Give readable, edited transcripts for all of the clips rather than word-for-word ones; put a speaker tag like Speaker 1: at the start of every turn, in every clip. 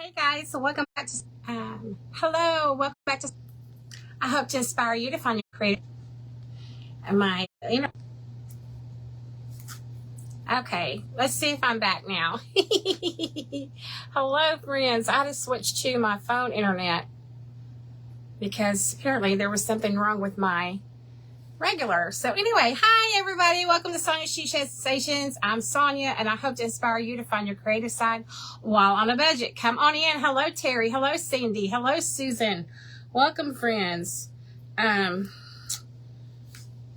Speaker 1: Hey guys, so welcome back to welcome back to I hope to inspire you to find your creative okay, let's see if I'm back now. Hello friends, I had to switch to my phone internet because apparently there was something wrong with my regular. So anyway, hi everybody, welcome to Sonia She Shares Sensations. I'm Sonia and I hope to inspire you to find your creative side while on a budget. Come on in. Hello Terry, hello Cindy, hello Susan. Welcome friends.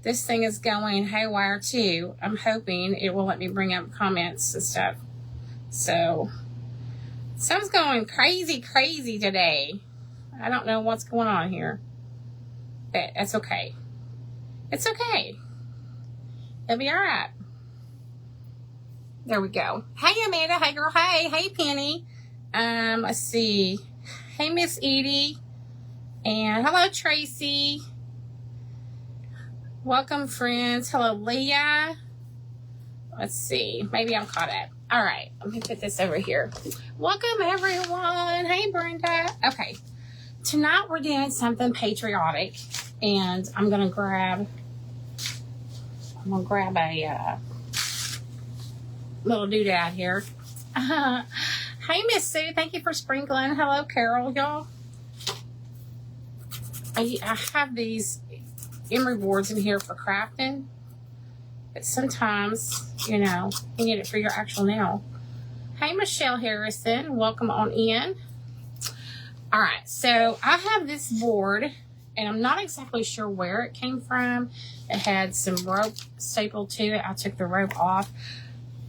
Speaker 1: This thing is going haywire too. I'm hoping it will let me bring up comments and stuff. So something's going crazy today. I don't know what's going on here, but that's okay. It's okay. It'll be all right. There we go. Hey, Amanda. Hey, girl. Hey, Penny. Let's see. Hey, Miss Edie. And hello, Tracy. Welcome, friends. Hello, Leah. Let's see. Maybe I'm caught up. All right. Let me put this over here. Welcome, everyone. Hey, Brenda. Okay. Tonight, we're doing something patriotic. And I'm going to grab a little doodad here. Hey, Miss Sue. Thank you for sprinkling. Hello, Carol, y'all. I have these emery boards in here for crafting. But sometimes, you need it for your actual nail. Hey, Michelle Harrison. Welcome on in. All right. So I have this board. And I'm not exactly sure where it came from. It had some rope stapled to it. I took the rope off.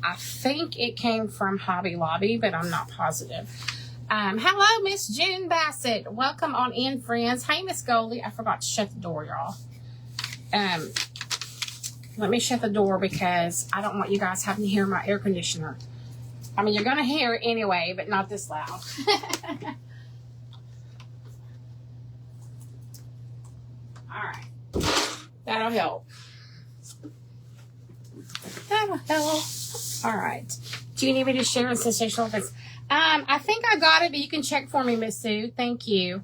Speaker 1: I think it came from Hobby Lobby, but I'm not positive. Hello, Miss June Bassett. Welcome on in, friends. Hey, Miss Goldie. I forgot to shut the door, y'all. Let me shut the door because I don't want you guys having to hear my air conditioner. I mean, you're going to hear it anyway, but not this loud. That'll help. That'll help. All right. Do you need me to share a sensational things? I think I got it, but you can check for me, Miss Sue. Thank you.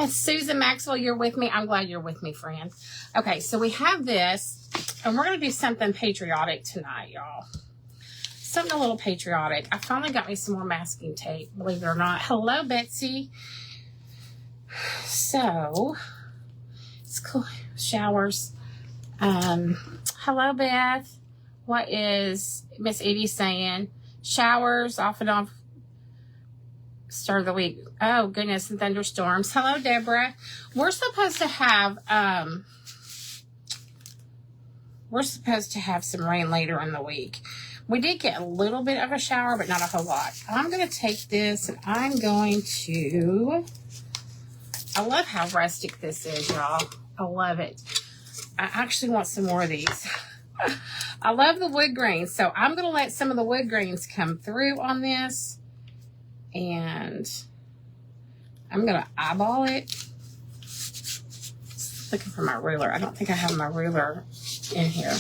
Speaker 1: Susan Maxwell, you're with me. I'm glad you're with me, friend. Okay, so we have this, and we're going to do something patriotic tonight, y'all. Something a little patriotic. I finally got me some more masking tape, believe it or not. Hello, Betsy. So, it's cool. Showers. Hello, Beth. What is Miss Edie saying? Showers off and on start of the week. Oh, goodness, and thunderstorms. Hello, Deborah. We're supposed to have some rain later in the week. We did get a little bit of a shower, but not a whole lot. I'm going to take this and I'm going to... I love how rustic this is, y'all. I love it. I actually want some more of these. I love the wood grains, so I'm going to let some of the wood grains come through on this. And I'm going to eyeball it. Looking for my ruler. I don't think I have my ruler in here.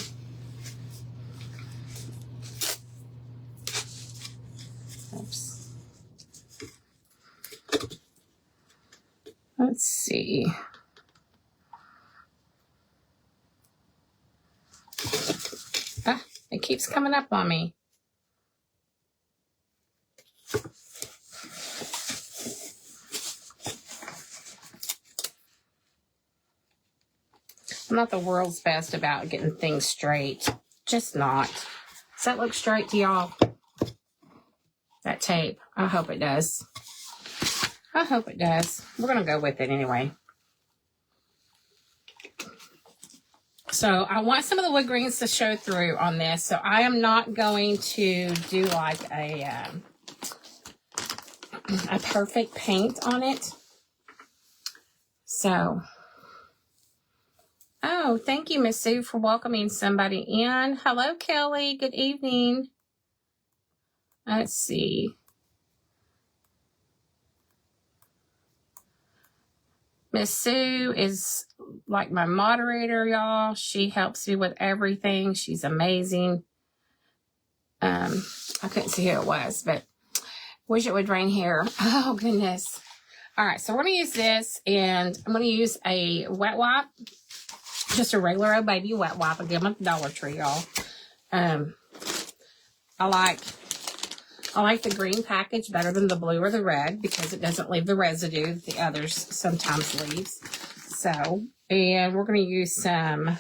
Speaker 1: Oops. Let's see. It keeps coming up on me. I'm not the world's best about getting things straight. Just not. Does that look straight to y'all? That tape. I hope it does. I hope it does. We're going to go with it anyway. So I want some of the wood grains to show through on this. So I am not going to do like a perfect paint on it. So, oh, thank you, Miss Sue, for welcoming somebody in. Hello, Kelly. Good evening. Let's see. Miss Sue is like my moderator, y'all. She helps me with everything. She's amazing. I couldn't see who it was, but Wish it would rain here. Oh, goodness. All right, so we're going to use this, and I'm going to use a wet wipe, just a regular old baby wet wipe. I get them at the Dollar Tree, y'all. I like the green package better than the blue or the red because it doesn't leave the residue that the others sometimes leaves. So, and we're going to use some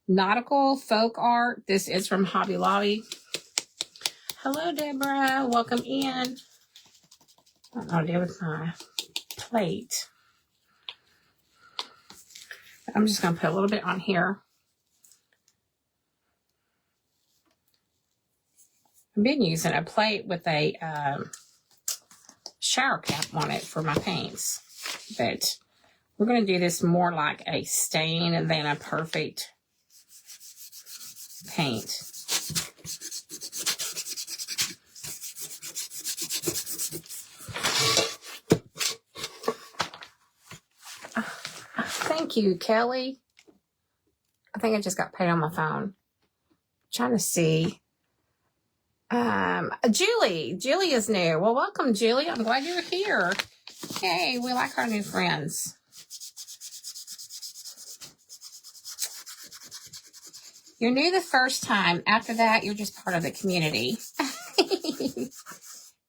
Speaker 1: nautical folk art. This is from Hobby Lobby. Hello, Deborah. Welcome in. I don't know what to do with my plate. I'm just going to put a little bit on here. I've been using a plate with a shower cap on it for my paints. But we're going to do this more like a stain than a perfect paint. Thank you, Kelly. I think I just got paid on my phone. I'm trying to see. Julie is new. Well, welcome, Julie. I'm glad you're here. Hey, we like our new friends. You're new the first time. After that, you're just part of the community.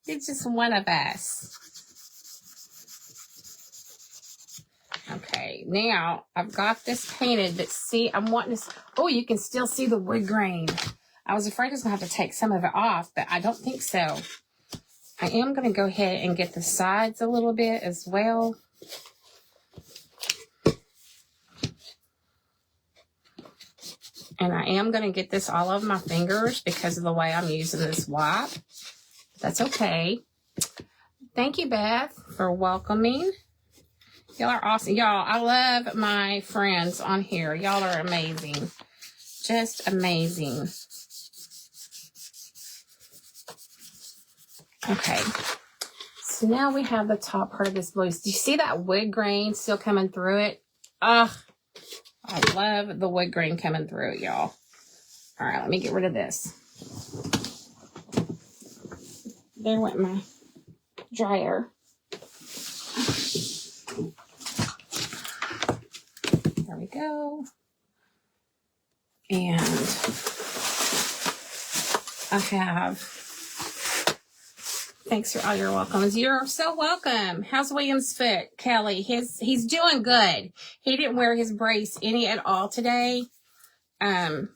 Speaker 1: You're just one of us. Okay, now I've got this painted, but see, I'm wanting to, oh, you can still see the wood grain. I was afraid I was going to have to take some of it off, but I don't think so. I am going to go ahead and get the sides a little bit as well. And I am going to get this all over my fingers because of the way I'm using this wipe. That's okay. Thank you, Beth, for welcoming. Y'all are awesome. Y'all, I love my friends on here. Y'all are amazing. Just amazing. Okay. So now we have the top part of this blue. Do you see that wood grain still coming through it? Ugh. I love the wood grain coming through it, y'all. All right, let me get rid of this. There went my dryer. There we go. And I have, thanks for all your welcomes. You're so welcome. How's William's foot, Kelly? He's doing good. He didn't wear his brace any at all today. I'm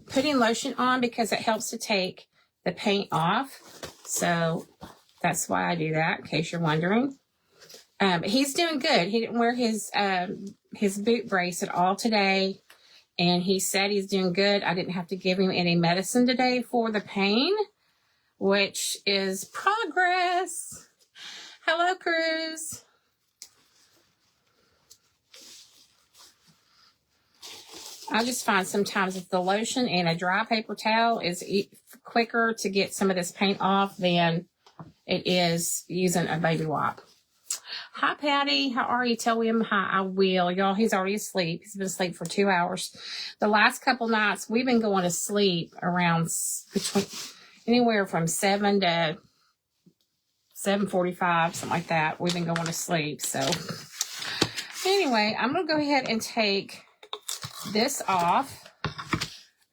Speaker 1: putting lotion on because it helps to take the paint off. So that's why I do that, in case you're wondering. He's doing good. He didn't wear his boot brace at all today. And he said he's doing good. I didn't have to give him any medicine today for the pain, which is progress. Hello, Cruz. I just find sometimes if the lotion and a dry paper towel is quicker to get some of this paint off than it is using a baby wipe. Hi, Patty. How are you? Tell him hi. I will. Y'all, he's already asleep. He's been asleep for 2 hours. The last couple nights, we've been going to sleep around between anywhere from 7 to 7:45, something like that. We've been going to sleep. So anyway, I'm going to go ahead and take this off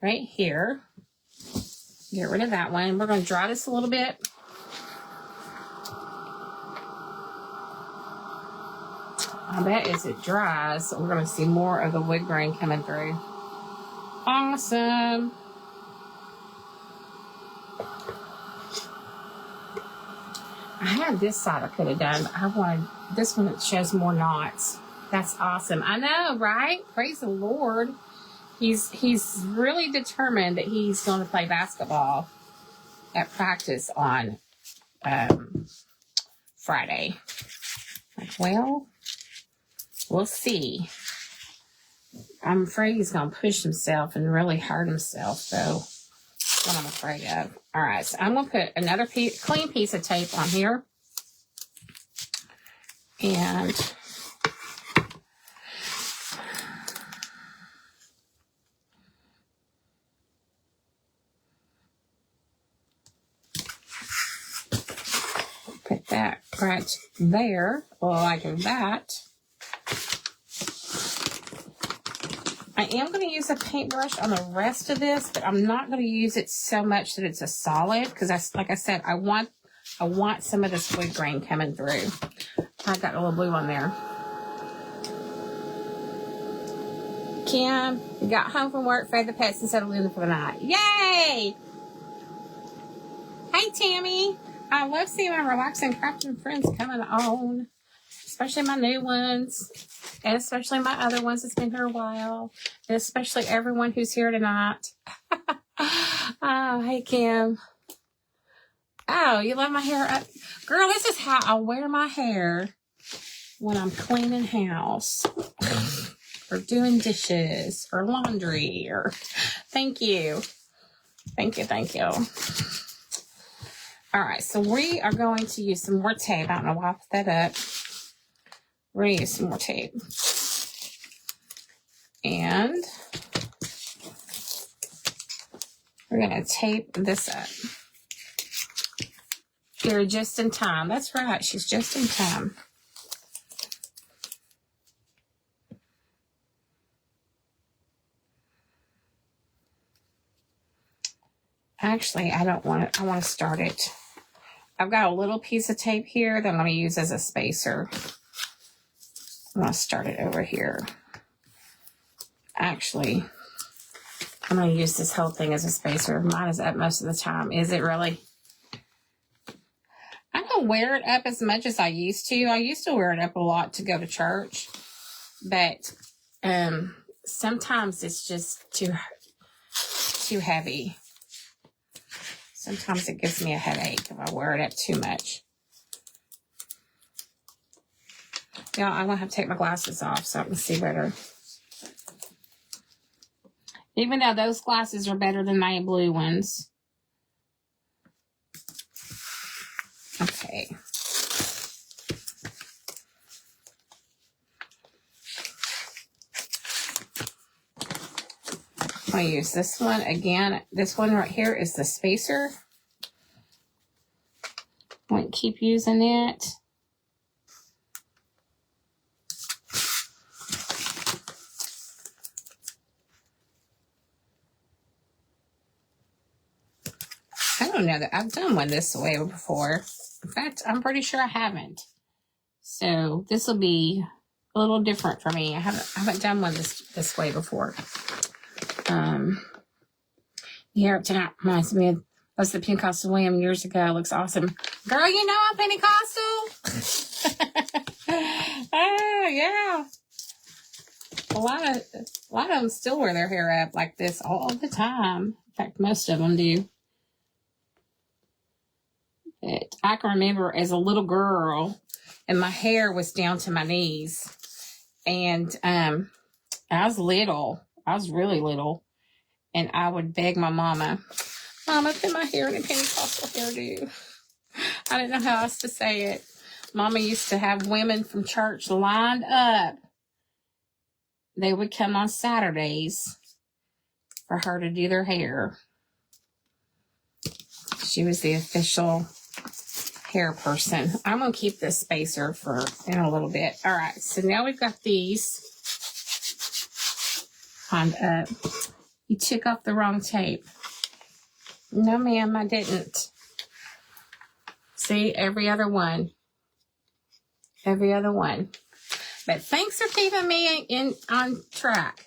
Speaker 1: right here. Get rid of that one. We're going to dry this a little bit. I bet as it dries, we're going to see more of the wood grain coming through. Awesome. I had this side I could have done, but I wanted this one that shows more knots. That's awesome. I know, right? Praise the Lord. He's really determined that he's going to play basketball at practice on Friday. Well, we'll see. I'm afraid he's going to push himself and really hurt himself, though. That's what I'm afraid of. All right, so I'm going to put another clean piece of tape on here. And Put that right there, like that. I am going to use a paintbrush on the rest of this, but I'm not going to use it so much that it's a solid, because like I said, I want some of this wood grain coming through. I got a little blue on there. Kim, we got home from work, fed the pets, and settled in for the night. Yay! Hey, Tammy. I love seeing my relaxing crafting friends coming on, especially my new ones, and especially my other ones that's been here a while, and especially everyone who's here tonight. Oh, hey, Kim. Oh, you love my hair? Girl, this is how I wear my hair when I'm cleaning house or doing dishes or laundry or thank you. Thank you. All right, so we are going to use some more tape. I don't know why I put that up. We're going to use some more tape. And we're going to tape this up. You're just in time. That's right. She's just in time. Actually, I don't want it. I want to start it. I've got a little piece of tape here that I'm going to use as a spacer. I'm going to start it over here. Actually, I'm going to use this whole thing as a spacer. Mine is up most of the time. Is it really? I don't wear it up as much as I used to. I used to wear it up a lot to go to church. But sometimes it's just too heavy. Sometimes it gives me a headache if I wear it up too much. Yeah, I'm going to have to take my glasses off so I can see better. Even though those glasses are better than my blue ones. Okay. I'm going to use this one again. This one right here is the spacer. I'm going to keep using it. I don't know that I've done one this way before. In fact, I'm pretty sure I haven't. So this will be a little different for me. I haven't done one this way before. Here tonight reminds me of the Pentecostal Lamb years ago. Looks awesome. Girl, you know I'm Pentecostal. Oh, yeah. A lot of them still wear their hair up like this all the time. In fact, most of them do. But I can remember as a little girl, and my hair was down to my knees. And I was little. I was really little. And I would beg my mama, Mama, put my hair in a Pentecostal hairdo. I didn't know how else to say it. Mama used to have women from church lined up. They would come on Saturdays for her to do their hair. She was the official hair person. I'm going to keep this spacer for in a little bit. All right, so now we've got these lined up. You took off the wrong tape. No, ma'am, I didn't. See, every other one. Every other one. But thanks for keeping me on track.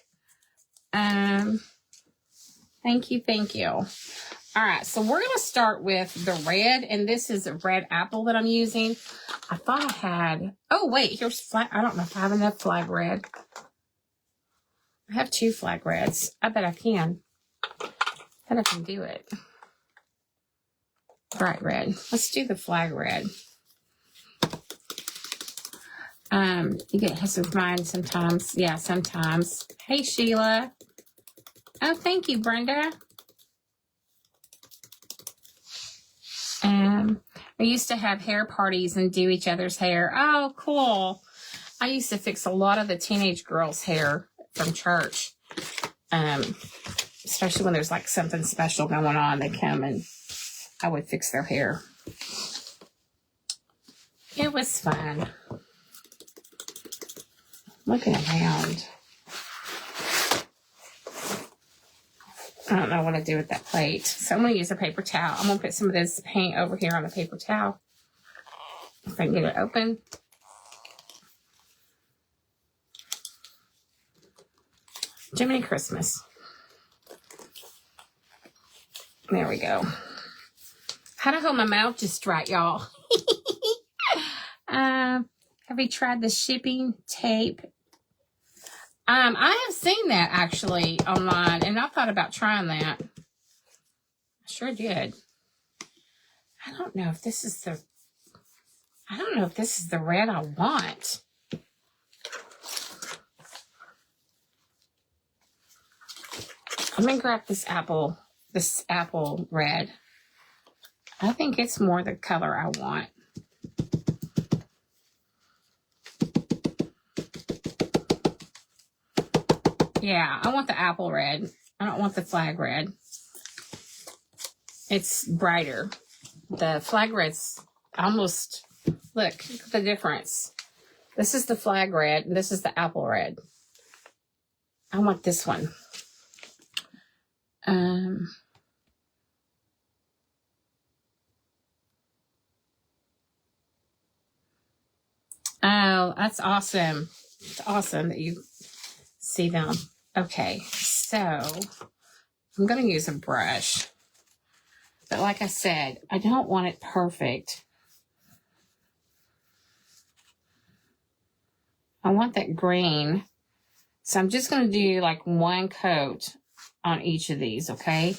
Speaker 1: Thank you. All right, so we're going to start with the red, and this is a red apple that I'm using. I thought I had, oh, wait, here's flag. I don't know if I have enough flag red. I have 2 flag reds. I bet I can. I bet I can do it. Bright red. Let's do the flag red. You get hits with mine sometimes. Yeah, sometimes. Hey, Sheila. Oh, thank you, Brenda. We used to have hair parties and do each other's hair. Oh, cool. I used to fix a lot of the teenage girls' hair from church. Especially when there's like something special going on. They come and I would fix their hair. It was fun. Looking around. I don't know what to do with that plate. So I'm going to use a paper towel. I'm going to put some of this paint over here on the paper towel. If I can get it open. Jiminy Christmas. There we go. How to hold my mouth just right, y'all. Have you tried the shipping tape? I have seen that actually online, and I thought about trying that. I sure did. I don't know if this is the red I want. Let me grab this apple red. I think it's more the color I want. Yeah, I want the apple red. I don't want the flag red. It's brighter. The flag red's almost, look at the difference. This is the flag red, and this is the apple red. I want this one. Oh, that's awesome. It's awesome that you see them. Okay, so I'm going to use a brush. But like I said, I don't want it perfect. I want that green. So I'm just going to do like one coat on each of these, okay?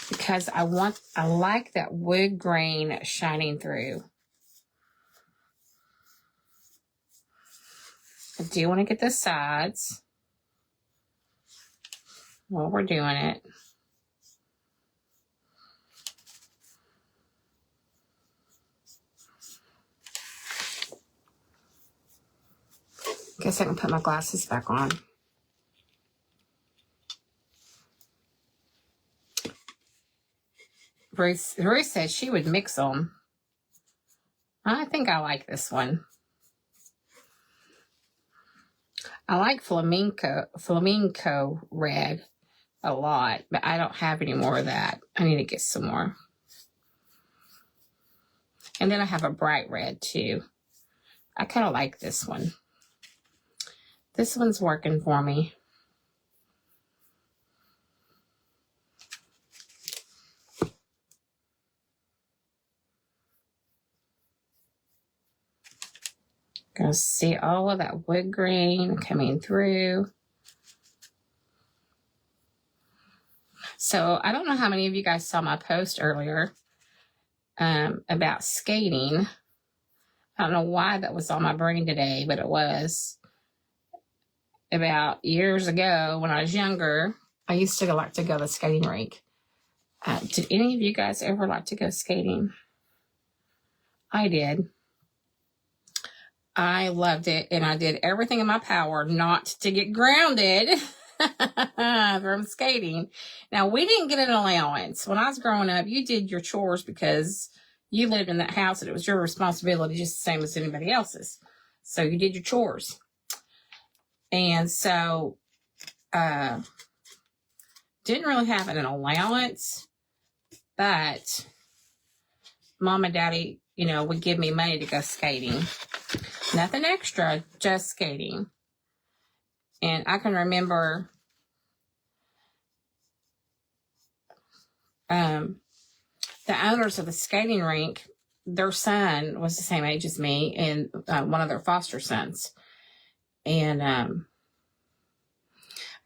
Speaker 1: Because I like that wood grain shining through. I do want to get the sides while we're doing it. Guess I can put my glasses back on. Ruth said she would mix them. I think I like this one. I like flamenco red a lot, but I don't have any more of that. I need to get some more. And then I have a bright red too. I kind of like this one. This one's working for me. Gonna see all of that wood grain coming through. So I don't know how many of you guys saw my post earlier about skating. I don't know why that was on my brain today, but it was. About years ago when I was younger, I used to like to go to the skating rink. Did any of you guys ever like to go skating? I did. I loved it, and I did everything in my power not to get grounded from skating. Now, we didn't get an allowance. When I was growing up, you did your chores because you lived in that house, and it was your responsibility just the same as anybody else's. So you did your chores. And so, didn't really have an allowance, but Mom and Daddy, would give me money to go skating. Nothing extra, just skating. And I can remember the owners of the skating rink, their son was the same age as me and one of their foster sons. And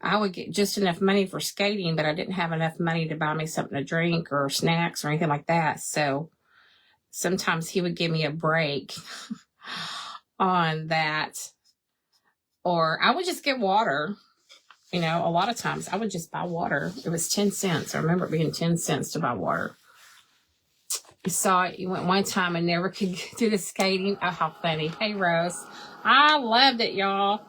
Speaker 1: I would get just enough money for skating, but I didn't have enough money to buy me something to drink or snacks or anything like that. So sometimes he would give me a break on that. Or I would just get water. A lot of times I would just buy water. It was 10 cents. I remember it being 10 cents to buy water. You saw it. You went one time and never could do the skating. Oh, how funny. Hey, Rose. I loved it, y'all.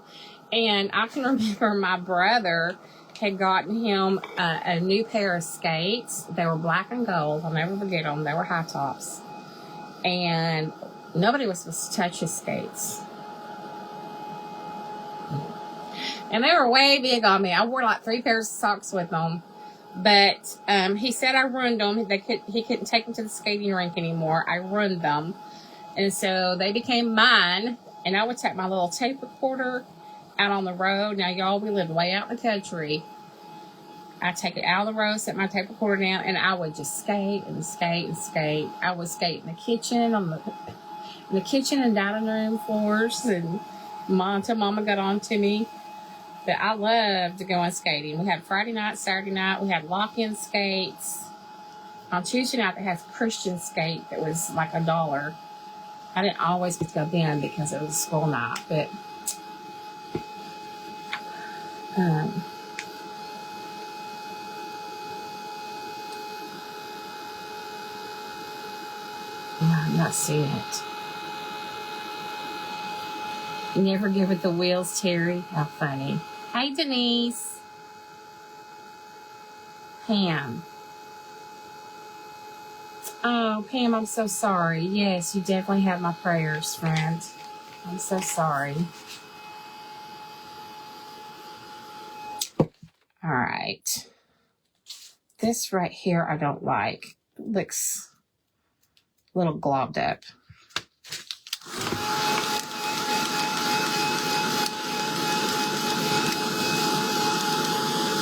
Speaker 1: And I can remember my brother had gotten him a new pair of skates. They were black and gold. I'll never forget them. They were high tops. And Nobody was supposed to touch his skates. And they were way big on me. I wore like 3 pairs of socks with them. But he said I ruined them. He couldn't take them to the skating rink anymore. I ruined them. And so they became mine. And I would take my little tape recorder out on the road. Now, y'all, we lived way out in the country. I'd take it out of the road, set my tape recorder down, and I would just skate and skate and skate. I would skate in the kitchen, in the kitchen and dining room floors, and until Mama got on to me. But I loved going skating. We had Friday night, Saturday night. We had lock-in skates. On Tuesday night, they had Christian skate that was like $1. I didn't always get to go then because it was school night, but yeah, I'm not seeing it. You never give it the wheels, Terry. How funny. Hey, Denise. Pam. Oh, Pam, I'm so sorry. Yes, you definitely have my prayers, friend. I'm so sorry. All right. This right here I don't like. It looks a little globbed up.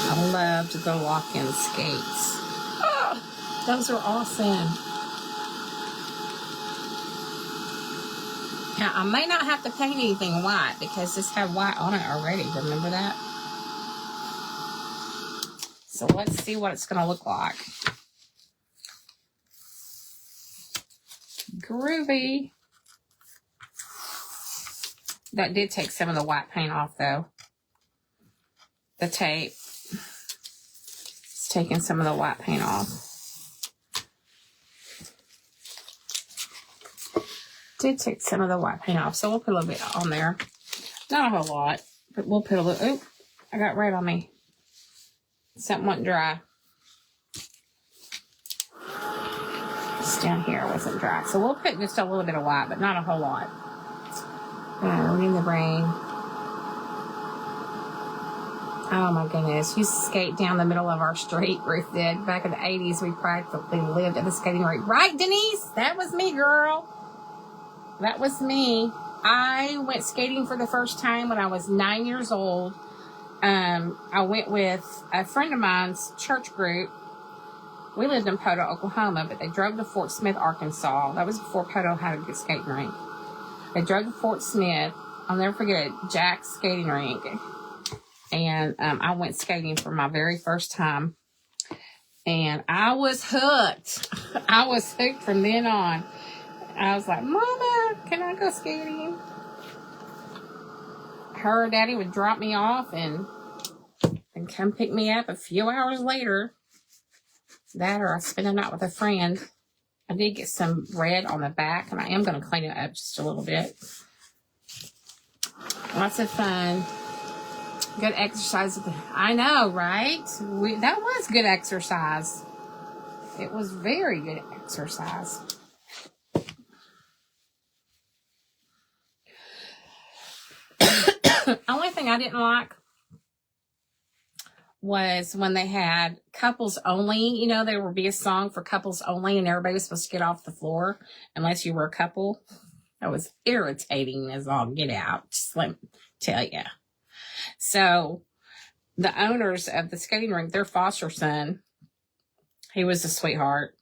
Speaker 1: I loved the lock-in skates. Oh, those are awesome. Now, I may not have to paint anything white because this had white on it already. Remember that? So let's see what it's going to look like. Groovy. That did take some of the white paint off, though. The tape. It's taking some of the white paint off. Did take some of the white paint off, so we'll put a little bit on there. Not a whole lot, but we'll put a little. Oop, I got red on me. Something went dry. It's down here wasn't dry, so we'll put just a little bit of white, but not a whole lot. We're in the rain. Oh my goodness, used to skate down the middle of our street. Ruth did. Back in the 80s, we practically lived at the skating rink. Right, Denise? That was me, girl. That was me. I went skating for the first time when I was 9 years old. I went with a friend of mine's church group. We lived in Poto, Oklahoma, but they drove to Fort Smith, Arkansas. That was before Poto had a good skating rink. They drove to Fort Smith. I'll never forget it, Jack's skating rink. And I went skating for my very first time. And I was hooked. I was hooked from then on. I was like, Mama, can I go skating? Her daddy would drop me off and come pick me up a few hours later. That or I spend a night with a friend. I did get some red on the back, and I am going to clean it up just a little bit. Lots of fun. Good exercise. I know, right? That was good exercise. It was very good exercise. Only thing I didn't like was when they had couples only. You know, there would be a song for couples only, and everybody was supposed to get off the floor unless you were a couple. That was irritating as all get out. Just let me tell you. So the owners of the skating rink, their foster son, he was a sweetheart.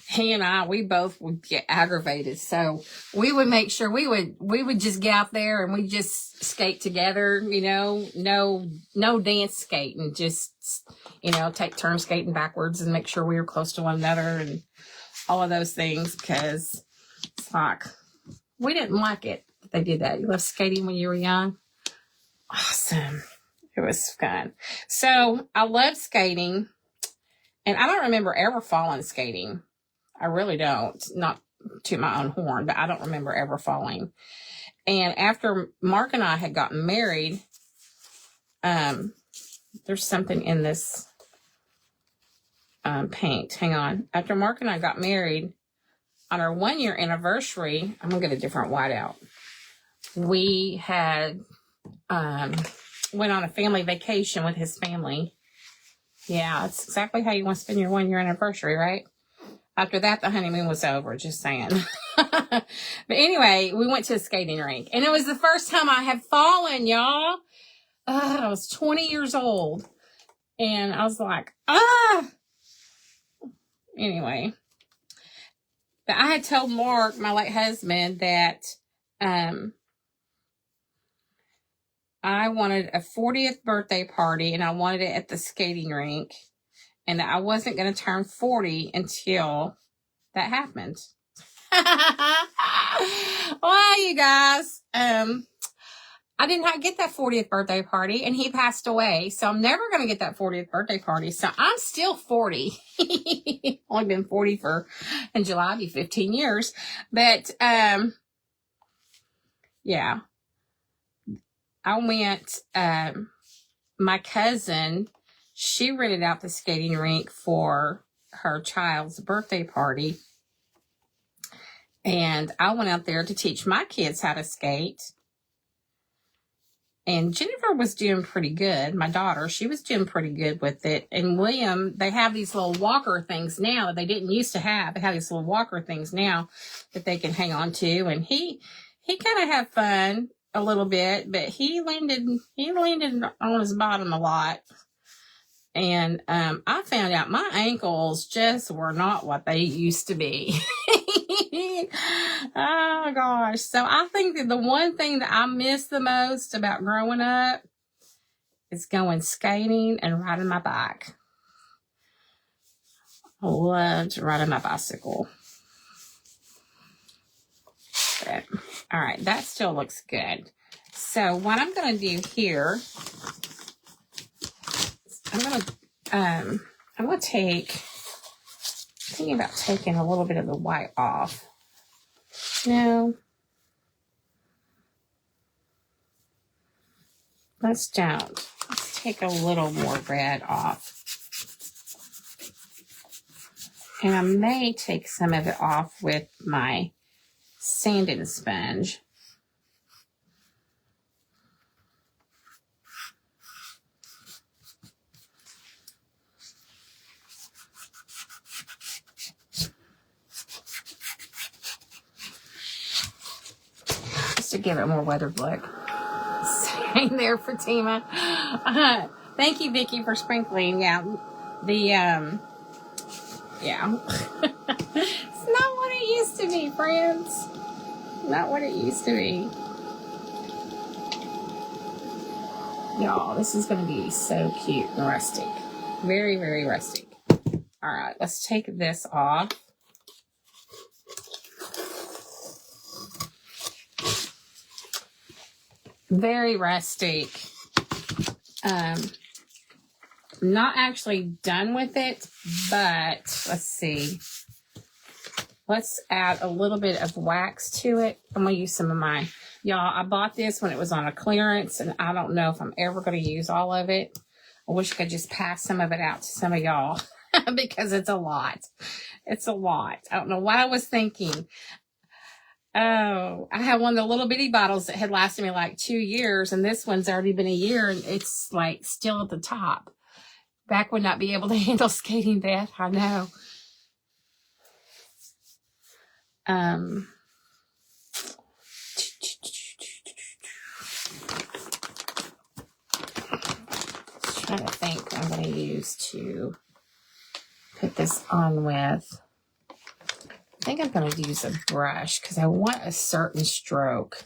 Speaker 1: He and I, we both would get aggravated. So we would make sure we would just get out there and we just skate together, you know, no dance skating, just, you know, take turns skating backwards and make sure we were close to one another and all of those things, because it's like, we didn't like it that they did that. You love skating when you were young. Awesome. It was fun. So I love skating, and I don't remember ever falling skating. I really don't. Not to my own horn, but I don't remember ever falling. And after Mark and I had gotten married, there's something in this paint. Hang on. After Mark and I got married, on our 1-year anniversary, I'm going to get a different white out. We had went on a family vacation with his family. Yeah, that's exactly how you want to spend your 1-year anniversary, right? After that, the honeymoon was over, just saying. But anyway, we went to a skating rink. And it was the first time I had fallen, y'all. I was 20 years old. And I was like, Anyway. But I had told Mark, my late husband, that I wanted a 40th birthday party, and I wanted it at the skating rink. And I wasn't going to turn 40 until that happened. Well, you guys, I did not get that 40th birthday party, and he passed away. So I'm never going to get that 40th birthday party. So I'm still 40. Only been 40 in July, it'll be 15 years. But, yeah. I went, my cousin, she rented out the skating rink for her child's birthday party. And I went out there to teach my kids how to skate. And Jennifer was doing pretty good. My daughter, she was doing pretty good with it. And William, they have these little walker things now that they didn't used to have. They have these little walker things now that they can hang on to. And he kind of had fun a little bit, but he landed on his bottom a lot. And I found out my ankles just were not what they used to be. Oh, gosh. So I think that the one thing that I miss the most about growing up is going skating and riding my bike. I loved riding my bicycle. But, all right, that still looks good. So what I'm going to do here, I'm going to take, thinking about taking a little bit of the white off. No. Let's don't. Let's take a little more red off. And I may take some of it off with my sanding sponge. To give it a more weathered look. Same there for Tima. Thank you, Vicki, for sprinkling. Yeah, yeah. It's not what it used to be, friends. Not what it used to be. Y'all, this is going to be so cute and rustic. Very, very rustic. All right, let's take this off. Very rustic. Not actually done with it, but let's see. Let's add a little bit of wax to it. I'm going to use some of my, y'all, I bought this when it was on a clearance, and I don't know if I'm ever going to use all of it. I wish I could just pass some of it out to some of y'all because it's a lot. It's a lot. I don't know what I was thinking. Oh, I had one of the little bitty bottles that had lasted me like 2 years, and this one's already been a year, and it's like still at the top. Back would not be able to handle skating that. I know. I'm trying to think what I'm going to use to put this on with. I think I'm going to use a brush because I want a certain stroke.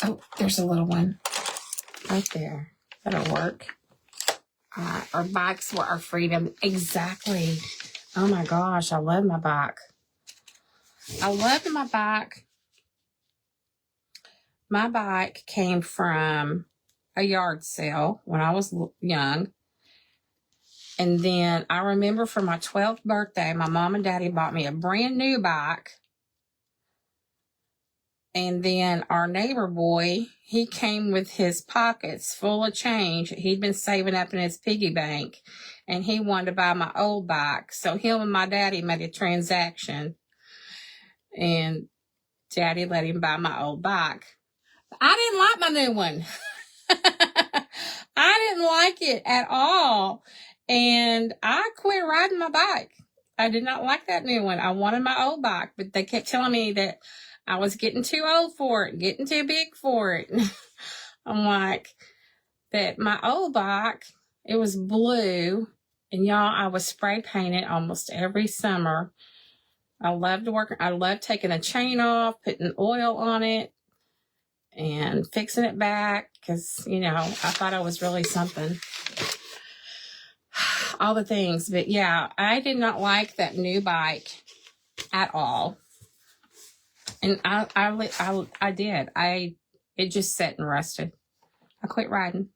Speaker 1: Oh, there's a little one right there. That'll work. Our bikes were our freedom. Exactly. Oh my gosh, I love my bike. I loved my bike. My bike came from a yard sale when I was young. And then I remember for my 12th birthday, my mom and daddy bought me a brand new bike. And then our neighbor boy, he came with his pockets full of change. He'd been saving up in his piggy bank. and he wanted to buy my old bike. So him and my daddy made a transaction, and daddy let him buy my old bike. I didn't like my new one. I didn't like it at all. And I quit riding my bike. I did not like that new one. I wanted my old bike, but they kept telling me that I was getting too old for it, getting too big for it. I'm like, that my old bike, it was blue, and y'all, I was spray painted almost every summer. I loved taking a chain off, putting oil on it, and fixing it back, because, you know, I thought I was really something. All the things. But yeah, I did not like that new bike at all. And I did. It just sat and rusted. I quit riding.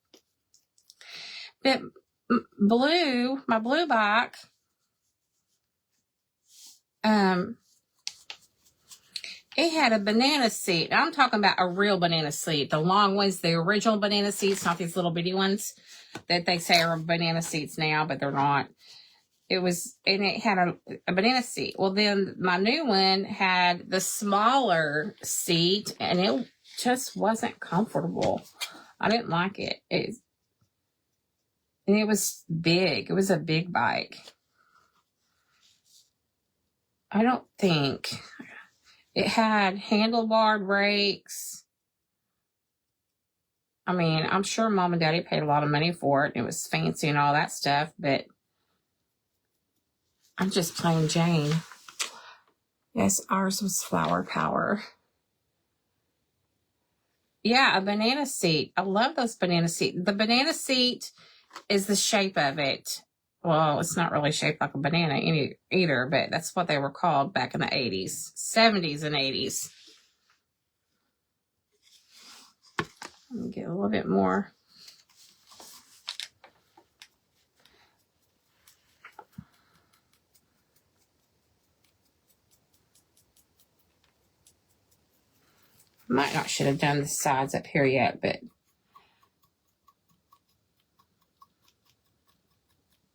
Speaker 1: But my blue bike, it had a banana seat. I'm talking about a real banana seat. The long ones, the original banana seats, not these little bitty ones that they say are banana seats now, but they're not. It had a banana seat. Well, then my new one had the smaller seat, and it just wasn't comfortable. I didn't like it. And it was big. It was a big bike. I don't think it had handlebar brakes. I mean, I'm sure Mom and Daddy paid a lot of money for it. It was fancy and all that stuff, but I'm just plain Jane. Yes, ours was Flower Power. Yeah, a banana seat. I love those banana seats. The banana seat is the shape of it. Well, it's not really shaped like a banana either, but that's what they were called back in the 80s, 70s and 80s. Let me get a little bit more. Should have done the sides up here yet, but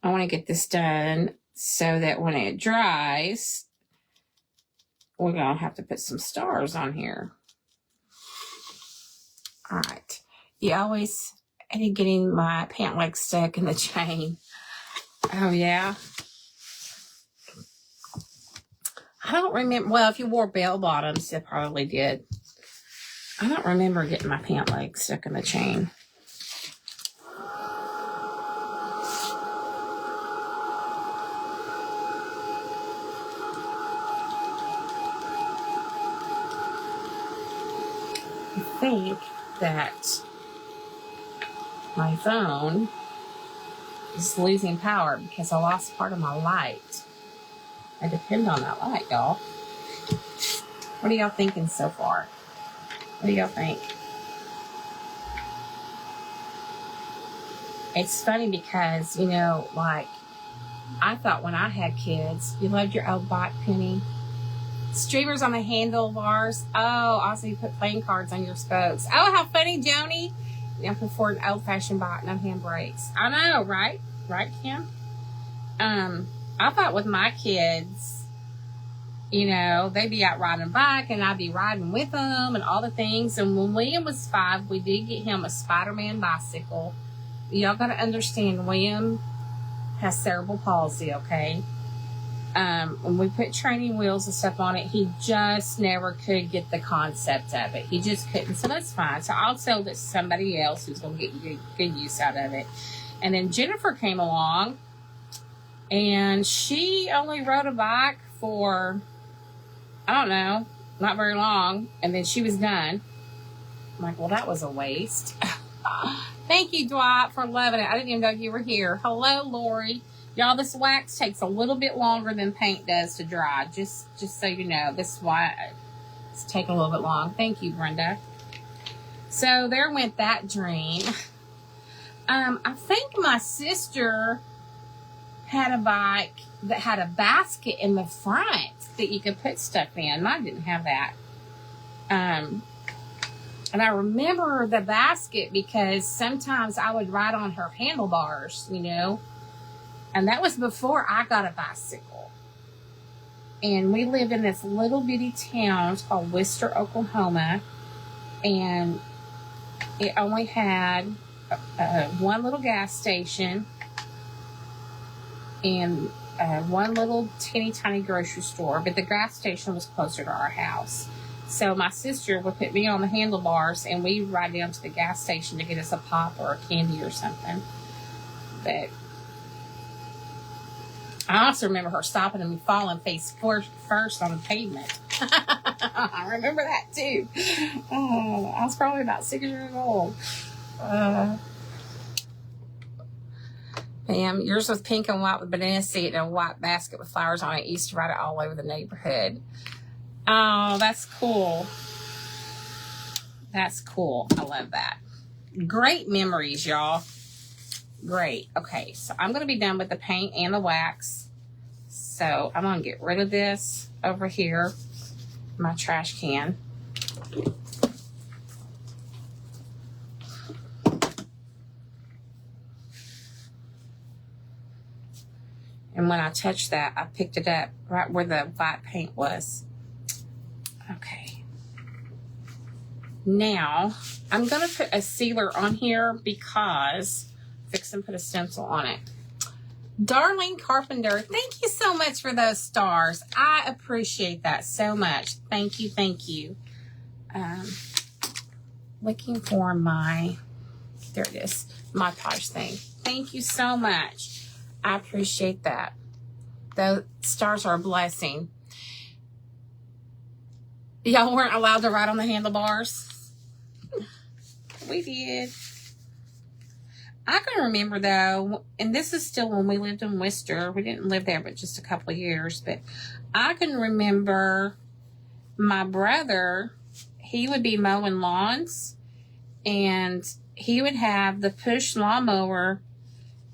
Speaker 1: I want to get this done so that when it dries, we're going to have to put some stars on here. All right. You always hate getting my pant leg stuck in the chain. Oh, yeah. I don't remember. Well, if you wore bell bottoms, you probably did. I don't remember getting my pant leg stuck in the chain. I think that my phone is losing power because I lost part of my light. I depend on that light, y'all. What are y'all thinking so far? What do y'all think? It's funny because, you know, like, I thought when I had kids, you loved your old bike, Penny. Streamers on the handlebars. Oh, also you put playing cards on your spokes. Oh, how funny, Joni. I'm for an old-fashioned bike, no handbrakes. I know, right? Right, Kim? I thought with my kids, you know, they'd be out riding a bike and I'd be riding with them and all the things. And when William was 5, we did get him a Spider-Man bicycle. Y'all got to understand, William has cerebral palsy, okay? When we put training wheels and stuff on it, he just never could get the concept of it. He just couldn't. So that's fine. So I'll sell it to somebody else who's going to get good use out of it. And then Jennifer came along, and she only rode a bike for, I don't know, not very long. And then she was done. I'm like, well, that was a waste. Thank you, Dwight, for loving it. I didn't even know you were here. Hello, Lori. Y'all, this wax takes a little bit longer than paint does to dry. Just so you know. This is why it's taking a little bit long. Thank you, Brenda. So there went that dream. I think my sister had a bike that had a basket in the front that you could put stuff in. Mine didn't have that. And I remember the basket because sometimes I would ride on her handlebars, you know. And that was before I got a bicycle. And we lived in this little bitty town called Worcester, Oklahoma. And it only had one little gas station and one little teeny tiny grocery store. But the gas station was closer to our house. So my sister would put me on the handlebars and we'd ride down to the gas station to get us a pop or a candy or something. But I also remember her stopping and me falling face first on the pavement. I remember that too. Oh, I was probably about 6 years old. Ma'am, yours was pink and white with banana seed and a white basket with flowers on it. Used to ride it all over the neighborhood. Oh, that's cool. That's cool. I love that. Great memories, y'all. Great. Okay, so I'm going to be done with the paint and the wax. So I'm going to get rid of this over here, my trash can. And when I touched that, I picked it up right where the white paint was. Okay. Now, I'm going to put a sealer on here because fix and put a stencil on it. Darlene Carpenter, thank you so much for those stars. I appreciate that so much. Thank you, thank you. Looking for my, there it is, my Podge thing. Thank you so much. I appreciate that. The stars are a blessing. Y'all weren't allowed to ride on the handlebars. We did. I can remember though, and this is still when we lived in Worcester. We didn't live there but just a couple of years. But I can remember my brother, he would be mowing lawns and he would have the push lawnmower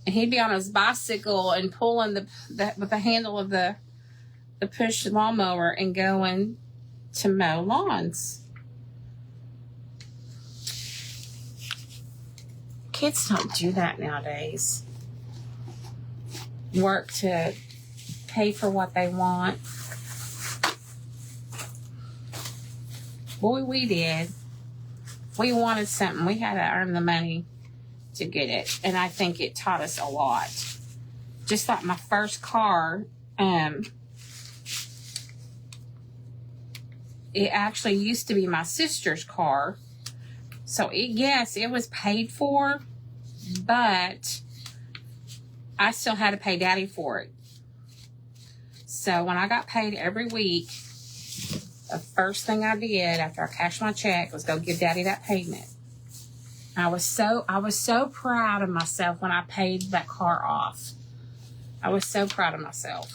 Speaker 1: and he'd be on his bicycle and pulling with the handle of the push lawnmower and going to mow lawns. Kids don't do that nowadays. Work to pay for what they want. Boy, we did. We wanted something. We had to earn the money to get it. And I think it taught us a lot. Just like my first car, it actually used to be my sister's car. So, yes, it was paid for, but I still had to pay Daddy for it. So, when I got paid every week, the first thing I did after I cashed my check was go give Daddy that payment. I was so proud of myself when I paid that car off. I was so proud of myself.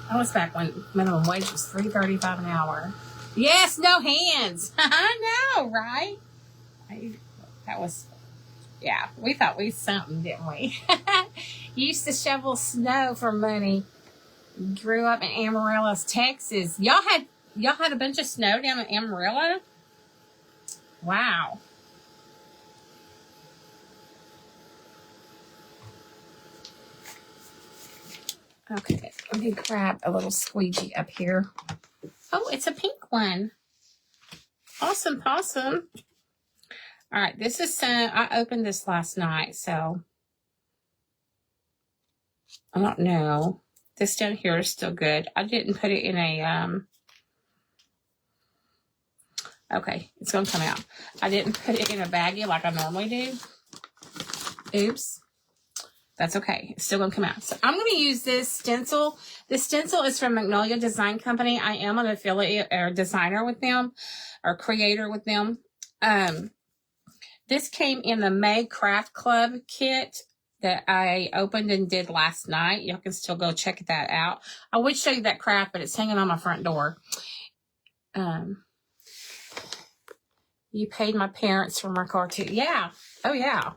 Speaker 1: That was back when minimum wage was $3.35 an hour. Yes, no hands. I know, right? That was, yeah, we thought we something, didn't we? Used to shovel snow for money. Grew up in Amarillo, Texas. Y'all had a bunch of snow down in Amarillo? Wow. Okay, let me grab a little squeegee up here. Oh, it's a pink one. Awesome possum. All right, this is I opened this last night, so I don't know. This down here is still good. I didn't put it in a okay, it's gonna come out. I didn't put it in a baggie like I normally do. Oops. That's okay. It's still going to come out. So I'm going to use this stencil. This stencil is from Magnolia Design Company. I am an affiliate or designer with them or creator with them. This came in the May Craft Club kit that I opened and did last night. Y'all can still go check that out. I would show you that craft, but it's hanging on my front door. You paid my parents for my car too. Yeah. Oh, yeah.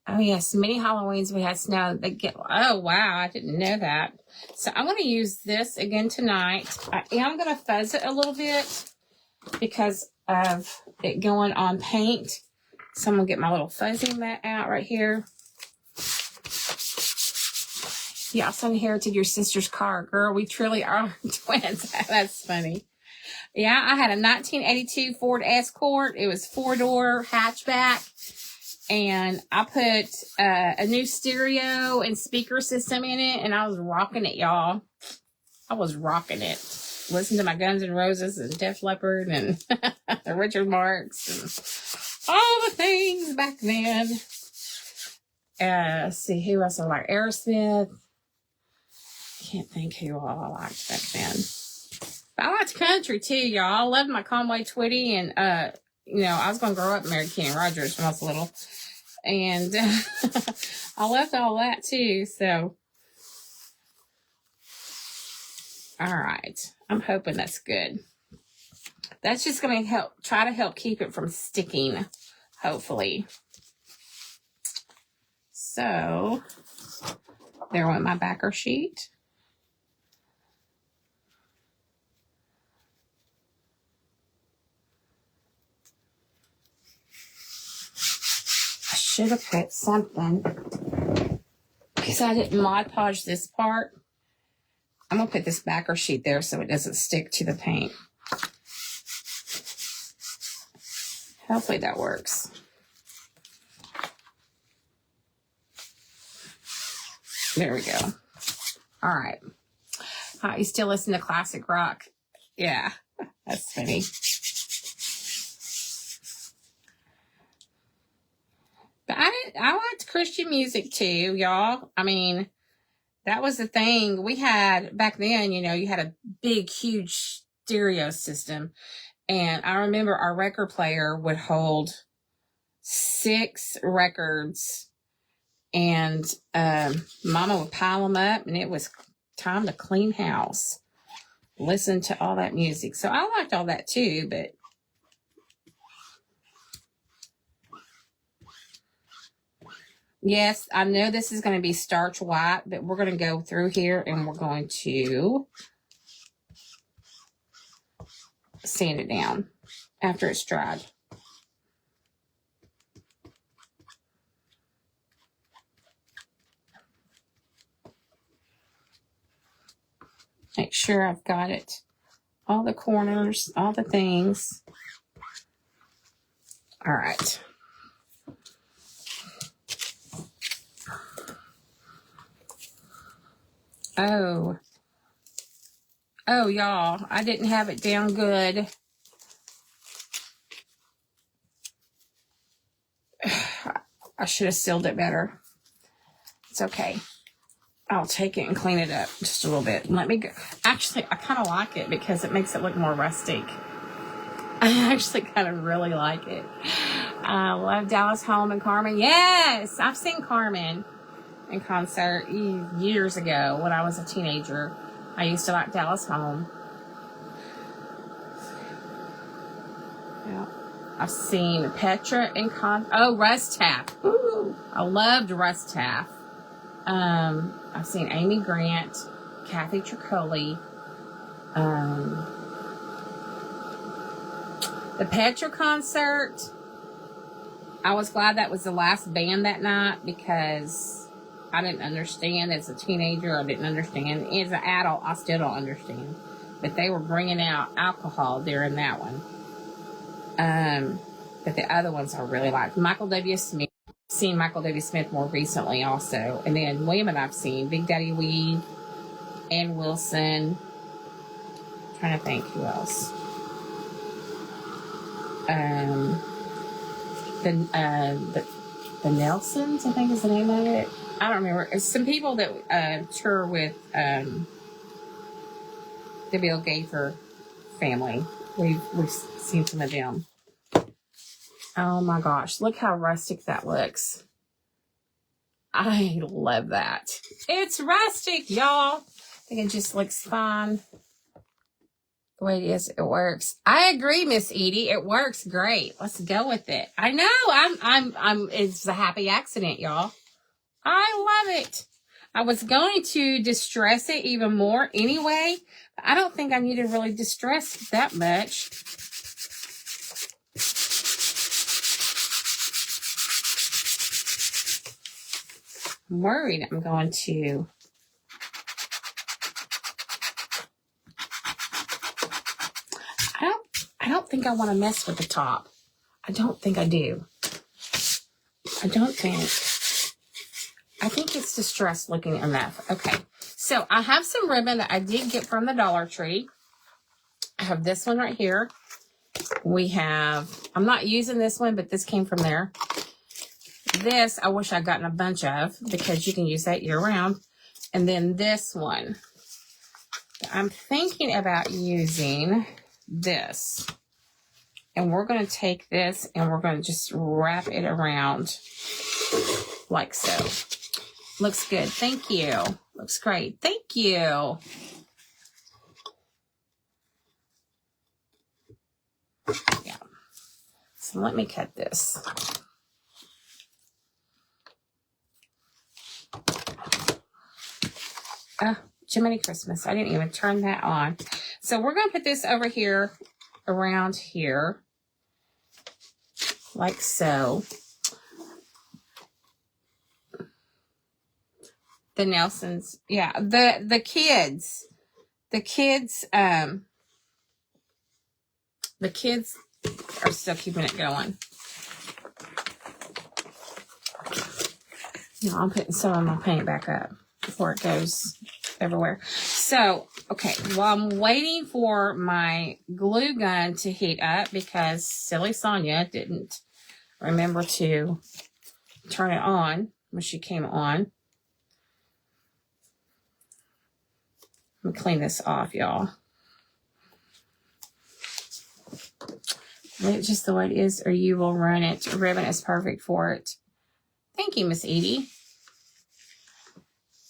Speaker 1: Oh, yes. Many Halloweens we had snow. Oh, wow. I didn't know that. So I'm going to use this again tonight. I am going to fuzz it a little bit because of it going on paint. So I'm going to get my little fuzzy mat out right here. You also inherited your sister's car. Girl, we truly are twins. That's funny. Yeah, I had a 1982 Ford Escort. It was 4-door hatchback. And I put a new stereo and speaker system in it. And I was rocking it, y'all. I was rocking it. Listen to my Guns N' Roses and Def Leppard and the Richard Marx and all the things back then. Let's see, who else I like? Aerosmith. Can't think who all I liked back then. But I liked country too, y'all. I loved my Conway Twitty, and I was gonna grow up married Kenny Rogers when I was little, and I loved all that too. So, all right, I'm hoping that's good. That's just gonna try to help keep it from sticking, hopefully. So, there went my backer sheet. I should have put something because I didn't Mod Podge this part. I'm going to put this backer sheet there so it doesn't stick to the paint. Hopefully that works. There we go. All right. You still listen to classic rock? Yeah, that's funny. But I liked Christian music too, y'all. I mean, that was the thing we had back then. You had a big, huge stereo system. And I remember our record player would hold 6 records. And Mama would pile them up, and it was time to clean house. Listen to all that music. So I liked all that too, but yes, I know this is going to be starch white, but we're going to go through here and we're going to sand it down after it's dried. Make sure I've got it. All the corners, all the things. All right. Oh, y'all, I didn't have it down good. I should have sealed it better. It's okay. I'll take it and clean it up just a little bit. Let me go. Actually, I kind of like it because it makes it look more rustic. I actually kind of really like it. I love Dallas Home and Carmen. Yes, I've seen Carmen in concert years ago when I was a teenager. I used to like Dallas Home. Yeah. I've seen Petra in Russ Taff. Ooh, I loved Russ Taff. I've seen Amy Grant, Kathy Tricoli, the Petra concert. I was glad that was the last band that night because I didn't understand as a teenager. I didn't understand. As an adult, I still don't understand. But they were bringing out alcohol during that one. But the other ones I really liked. Michael W. Smith. I've seen Michael W. Smith more recently also. And then women I've seen. Big Daddy Weed. Ann Wilson. I'm trying to think who else. The Nelsons, I think is the name of it. I don't remember. It's some people that tour with the Bill Gaither family. We've seen some of them. Oh my gosh, look how rustic that looks. I love that. It's rustic, y'all. I think it just looks fine. The way it is, it works. I agree, Miss Edie. It works great. Let's go with it. I know. It's a happy accident, y'all. I love it. I was going to distress it even more anyway. I don't think I need to really distress it that much. I'm worried I'm going to I don't think I want to mess with the top. I don't think I do. I think it's distressed looking enough. Okay. So I have some ribbon that I did get from the Dollar Tree. I have this one right here. We have, I'm not using this one, but this came from there. This, I wish I'd gotten a bunch of because you can use that year round. And then this one, I'm thinking about using this. And we're going to take this and we're going to just wrap it around like so. Looks good. Thank you. Looks great. Thank you. Yeah. So let me cut this. Jiminy Christmas. I didn't even turn that on. So we're going to put this over here, around here, like so. The Nelsons. Yeah, the kids are still keeping it going. You know, I'm putting some of my paint back up before it goes everywhere. So, okay, while I'm waiting for my glue gun to heat up because silly Sonia didn't remember to turn it on when she came on. Let me clean this off, y'all. Leave it just the way it is or you will ruin it. Ribbon is perfect for it. Thank you, Miss Edie.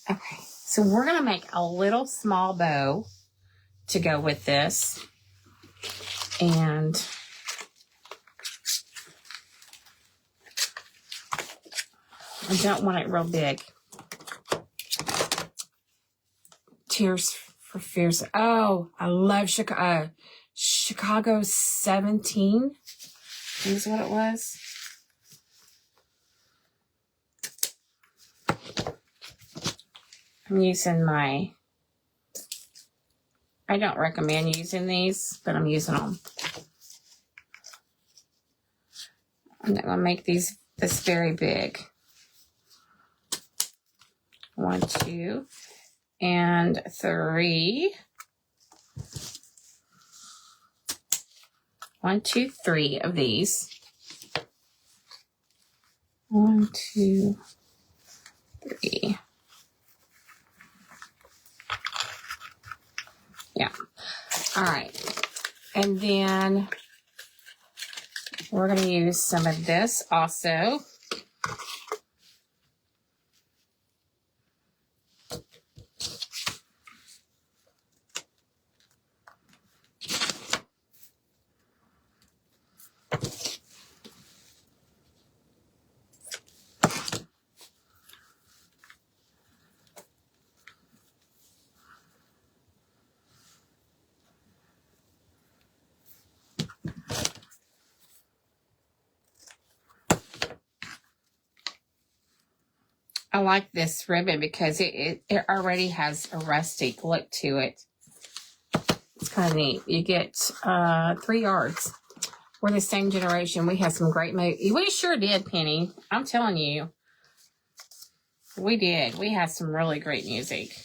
Speaker 1: Okay, so we're going to make a little small bow to go with this. And I don't want it real big. Tears for Fears. Oh, I love Chicago. Chicago 17 is what it was. I'm using I don't recommend using these, but I'm using them. I'm not going to make this very big. 1, 2, and 3. 1, 2, 3 of these. 1, 2, 3. Yeah. All right. And then we're going to use some of this also. I like this ribbon because it already has a rustic look to it. It's kind of neat. You get 3 yards. We're the same generation. We had some great movies. We sure did, Penny. I'm telling you. We did. We had some really great music.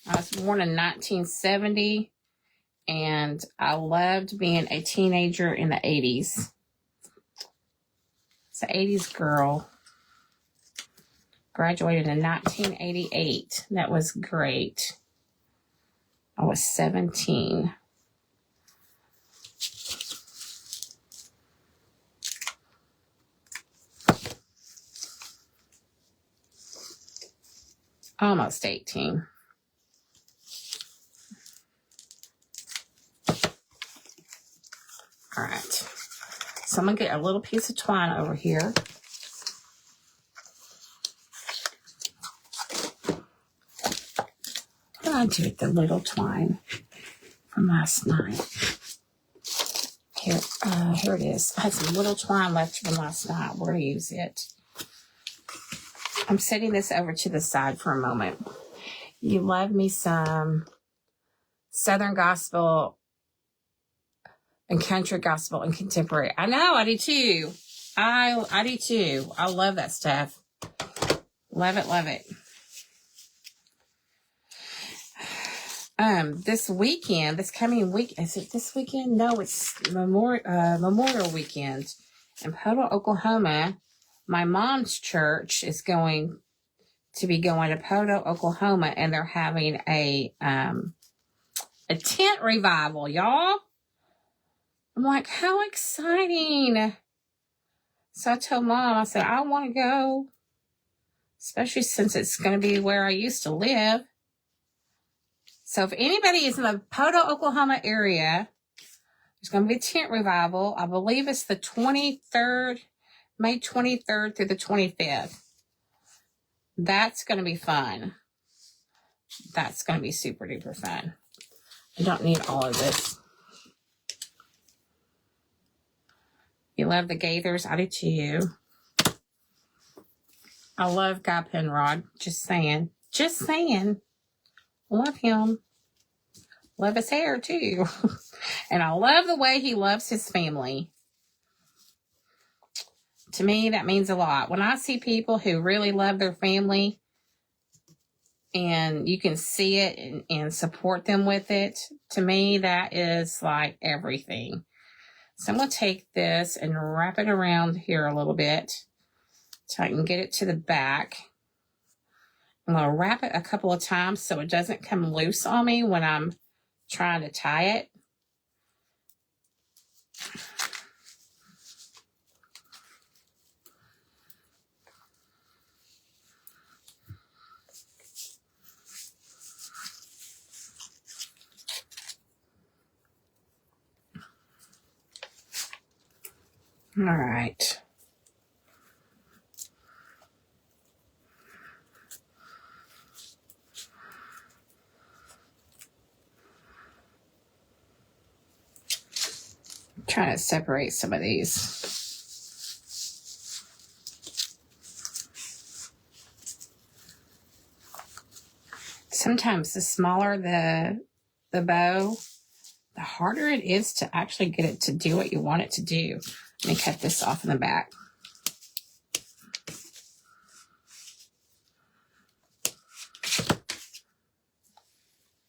Speaker 1: I was born in 1970, and I loved being a teenager in the 80s. It's an 80s girl. Graduated in 1988. That was great. I was 17. Almost 18. All right. So I'm going to get a little piece of twine over here. What did I do with the little twine from last night? Here it is. I had some little twine left from last night. We're going to use it. I'm setting this over to the side for a moment. You love me some Southern Gospel and country gospel and contemporary. I know, I do too. I do too. I love that stuff. Love it, love it. This coming week, is it this weekend? No, it's Memorial Weekend in Poto, Oklahoma. My mom's church is going to be going to Poto, Oklahoma, and they're having a tent revival, y'all. I'm like, how exciting. So I told Mom, I said, I want to go, especially since it's going to be where I used to live. So if anybody is in the Poto, Oklahoma area, there's going to be a tent revival. I believe it's the 23rd, May 23rd through the 25th. That's going to be fun. That's going to be super duper fun. I don't need all of this. You love the Gaithers? I do too. I love Guy Penrod. Just saying. Just saying. Love him. Love his hair too. And I love the way he loves his family. To me, that means a lot. When I see people who really love their family and you can see it and support them with it, to me, that is like everything. So I'm going to take this and wrap it around here a little bit so I can get it to the back. I'm going to wrap it a couple of times so it doesn't come loose on me when I'm trying to tie it. All right. I'm trying to separate some of these. Sometimes the smaller the bow, the harder it is to actually get it to do what you want it to do. Let me cut this off in the back.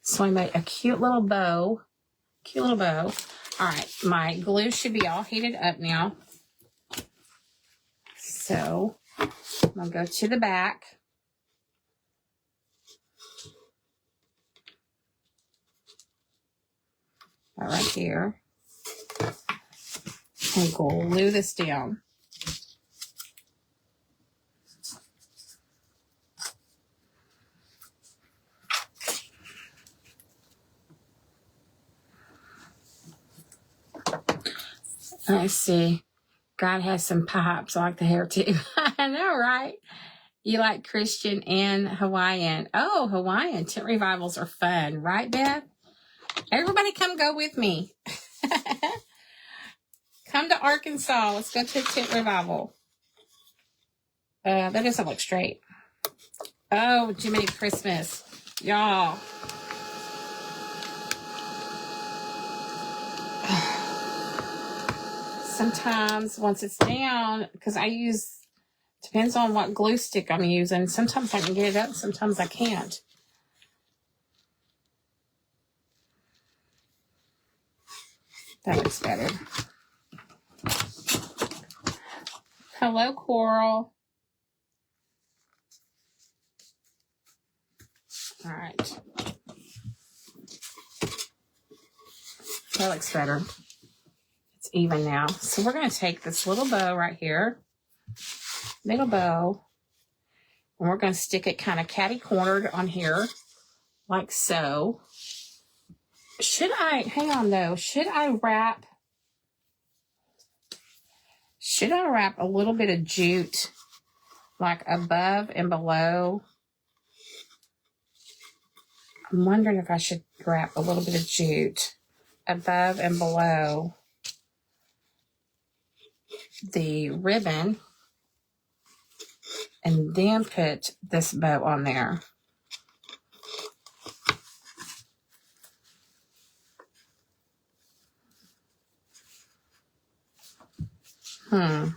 Speaker 1: So I made a cute little bow. Cute little bow. All right, my glue should be all heated up now. So I'm going to go to the back. Right here. And glue this down. Let's see. God has some pipes. I like the hair too. I know, right? You like Christian and Hawaiian. Oh, Hawaiian tent revivals are fun, right, Beth? Everybody come go with me. Come to Arkansas. Let's go to a tent revival. That doesn't look straight. Oh, Jiminy Christmas. Y'all. Sometimes once it's down, because depends on what glue stick I'm using. Sometimes I can get it up, sometimes I can't. That looks better. Hello, Coral. All right. That looks better. It's even now. So we're going to take this little bow right here, little bow, and we're going to stick it kind of catty-cornered on here, like so. Hang on though, should I wrap a little bit of jute, like above and below? I'm wondering if I should wrap a little bit of jute above and below the ribbon and then put this bow on there. It's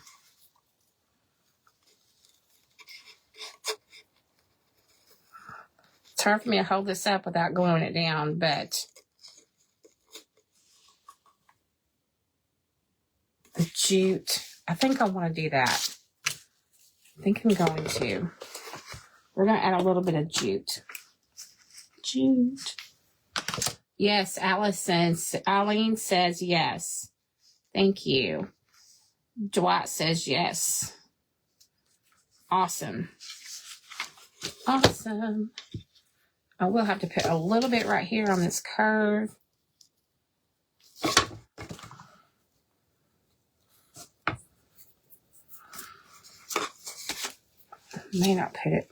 Speaker 1: hard for me to hold this up without gluing it down, but the jute, I think I want to do that. I think I'm going to. We're going to add a little bit of jute. Jute. Yes, Eileen says yes. Thank you. Dwight says yes. Awesome. Awesome. I will have to put a little bit right here on this curve. May not put it.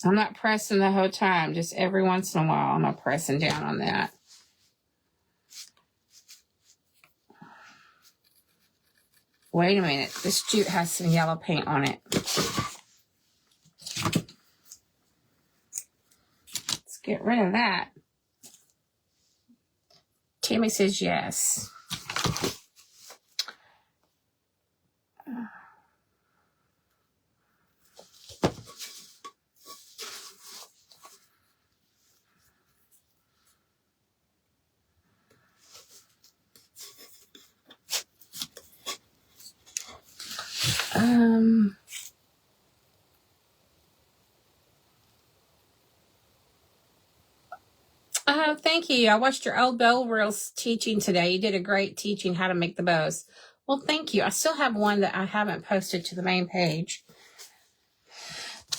Speaker 1: I'm not pressing the whole time, just every once in a while I'm pressing down on that. Wait a minute, this jute has some yellow paint on it. Let's get rid of that. Tammy says yes. Thank you. I watched your old bow reels teaching today. You did a great teaching how to make the bows. Well, thank you. I still have one that I haven't posted to the main page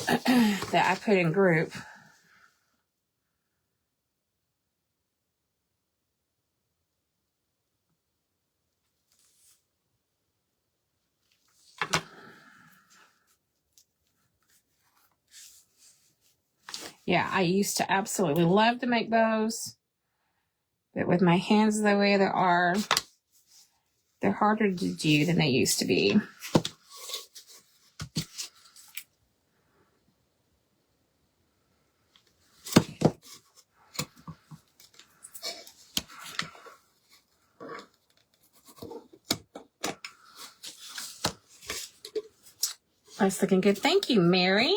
Speaker 1: that I put in group. Yeah, I used to absolutely love to make bows, but with my hands the way they are, they're harder to do than they used to be. That's looking good. Thank you, Mary.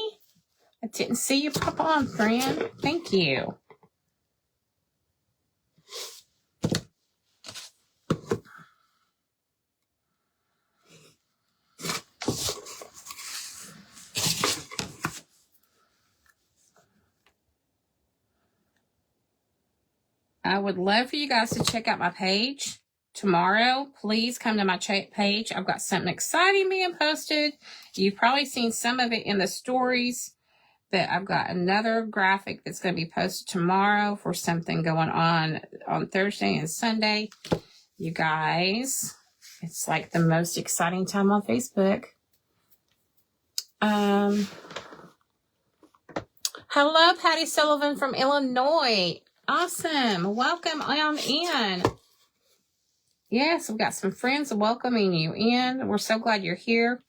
Speaker 1: I didn't see you pop on, friend. Thank you. I would love for you guys to check out my page tomorrow. Please come to my page. I've got something exciting being posted. You've probably seen some of it in the stories, but I've got another graphic that's going to be posted tomorrow for something going on Thursday and Sunday. You guys, it's like the most exciting time on Facebook. Hello, Patty Sullivan from Illinois. Awesome. Welcome on in. Yes, we've got some friends welcoming you in. We're so glad you're here.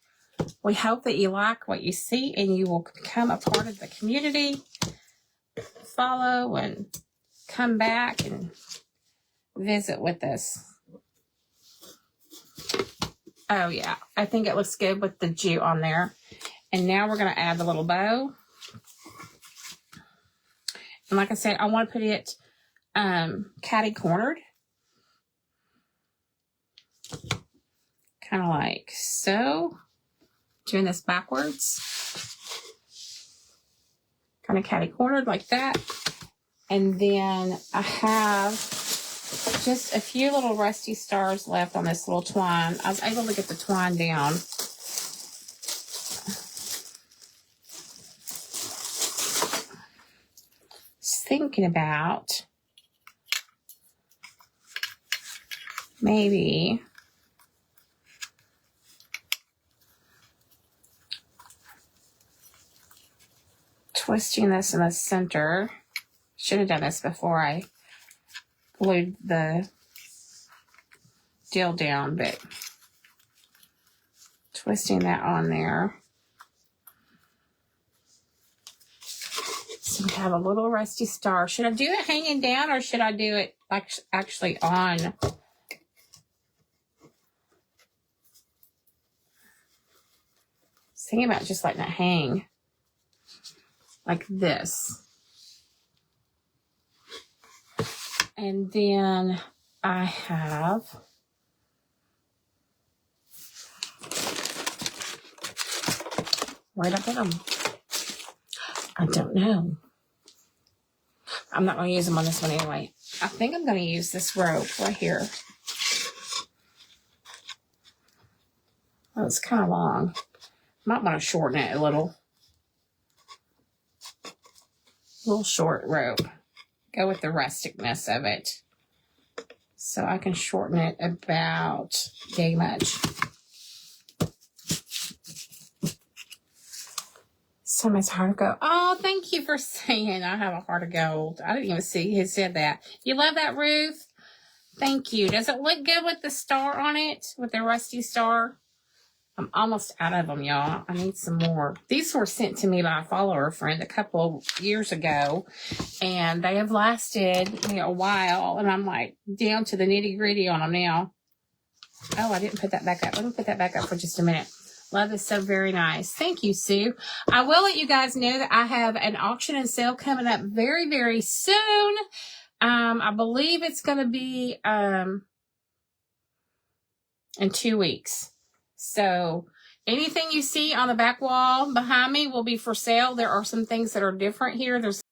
Speaker 1: We hope that you like what you see and you will become a part of the community. Follow and come back and visit with us. Oh, yeah. I think it looks good with the jute on there. And now we're going to add the little bow. And like I said, I want to put it catty-cornered. Kind of like so. Doing this backwards. Kind of catty-cornered like that. And then I have just a few little rusty stars left on this little twine. I was able to get the twine down. Thinking about maybe twisting this in the center. Should have done this before I glued the deal down, but twisting that on there. So we have a little Rusty star. Should I do it hanging down or should I do it like actually on? Thinking about just letting it hang like this. And then I have where'd I put them? I don't know. I'm not going to use them on this one anyway. I think I'm going to use this rope right here. Oh, it's kind of long. Might want to shorten it a little. Little short rope. Go with the rusticness of it. So I can shorten it about yay much. Somebody's heart of gold. Oh, thank you for saying I have a heart of gold. I didn't even see who said that. You love that, Ruth? Thank you. Does it look good with the star on it? With the rusty star? I'm almost out of them, y'all. I need some more. These were sent to me by a follower friend a couple of years ago, and they have lasted me a while, and I'm like down to the nitty-gritty on them now. Oh, I didn't put that back up. Let me put that back up for just a minute. Love is so very nice. Thank you, Sue. I will let you guys know that I have an auction and sale coming up very, very soon. I believe it's going to be in 2 weeks. So anything you see on the back wall behind me will be for sale. There are some things that are different here. There's